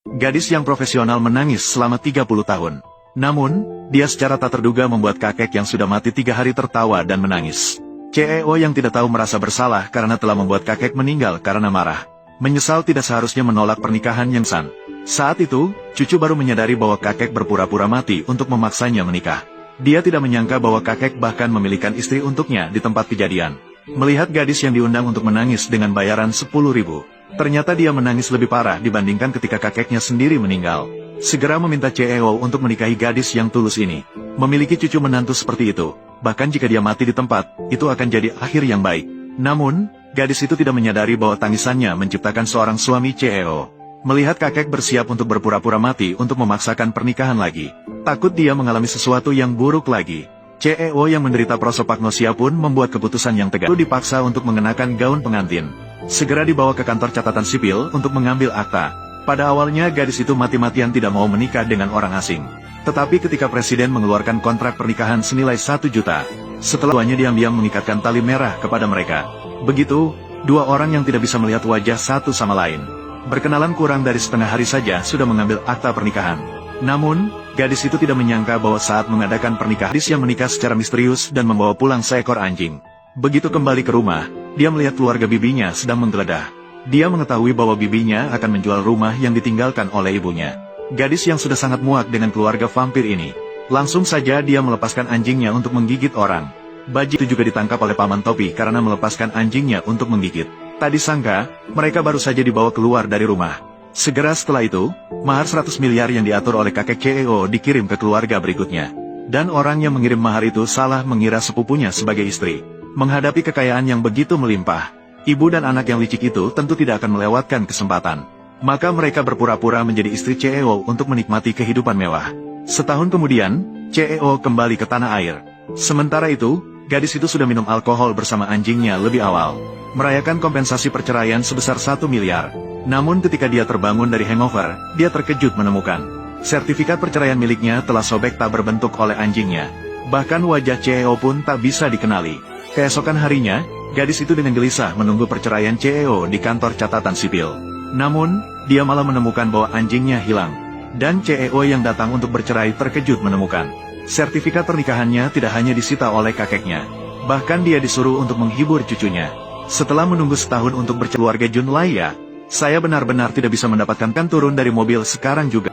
Gadis yang profesional menangis selama 30 tahun. Namun, dia secara tak terduga membuat kakek yang sudah mati 3 hari tertawa dan menangis. CEO yang tidak tahu merasa bersalah karena telah membuat kakek meninggal karena marah. Menyesal tidak seharusnya menolak pernikahan yang sah. Saat itu, cucu baru menyadari bahwa kakek berpura-pura mati untuk memaksanya menikah. Dia tidak menyangka bahwa kakek bahkan memilihkan istri untuknya di tempat kejadian. Melihat gadis yang diundang untuk menangis dengan bayaran 10.000, ternyata dia menangis lebih parah dibandingkan ketika kakeknya sendiri meninggal. Segera meminta CEO untuk menikahi gadis yang tulus ini. Memiliki cucu menantu seperti itu, bahkan jika dia mati di tempat, itu akan jadi akhir yang baik. Namun, gadis itu tidak menyadari bahwa tangisannya menciptakan seorang suami CEO. Melihat kakek bersiap untuk berpura-pura mati untuk memaksakan pernikahan lagi, takut dia mengalami sesuatu yang buruk lagi. CEO yang menderita prosopagnosia pun membuat keputusan yang tegas. Lalu dipaksa untuk mengenakan gaun pengantin. Segera dibawa ke kantor catatan sipil untuk mengambil akta. Pada awalnya gadis itu mati-matian tidak mau menikah dengan orang asing. Tetapi ketika presiden mengeluarkan kontrak pernikahan senilai 1 juta, setelahnya diam-diam mengikatkan tali merah kepada mereka. Begitu, dua orang yang tidak bisa melihat wajah satu sama lain. Berkenalan kurang dari setengah hari saja sudah mengambil akta pernikahan. Namun, gadis itu tidak menyangka bahwa saat mengadakan pernikahan, gadis yang menikah secara misterius dan membawa pulang seekor anjing. Begitu kembali ke rumah, dia melihat keluarga bibinya sedang menggeledah. Dia mengetahui bahwa bibinya akan menjual rumah yang ditinggalkan oleh ibunya. Gadis yang sudah sangat muak dengan keluarga vampir ini, langsung saja dia melepaskan anjingnya untuk menggigit orang. Bajik itu juga ditangkap oleh Paman Topi karena melepaskan anjingnya untuk menggigit. Tak disangka, mereka baru saja dibawa keluar dari rumah. Segera setelah itu, mahar 100 miliar yang diatur oleh kakek CEO dikirim ke keluarga berikutnya. Dan orang yang mengirim mahar itu salah mengira sepupunya sebagai istri. Menghadapi kekayaan yang begitu melimpah, ibu dan anak yang licik itu tentu tidak akan melewatkan kesempatan. Maka mereka berpura-pura menjadi istri CEO untuk menikmati kehidupan mewah. Setahun kemudian, CEO kembali ke tanah air. Sementara itu, gadis itu sudah minum alkohol bersama anjingnya lebih awal. Merayakan kompensasi perceraian sebesar 1 miliar. Namun ketika dia terbangun dari hangover, dia terkejut menemukan sertifikat perceraian miliknya telah sobek tak berbentuk oleh anjingnya. Bahkan wajah CEO pun tak bisa dikenali. Keesokan harinya, gadis itu dengan gelisah menunggu perceraian CEO di kantor catatan sipil. Namun, dia malah menemukan bahwa anjingnya hilang. Dan CEO yang datang untuk bercerai terkejut menemukan sertifikat pernikahannya tidak hanya disita oleh kakeknya. Bahkan dia disuruh untuk menghibur cucunya. Setelah menunggu setahun untuk berkeluarga Junlaya, saya benar-benar tidak bisa mendapatkan turun dari mobil sekarang juga.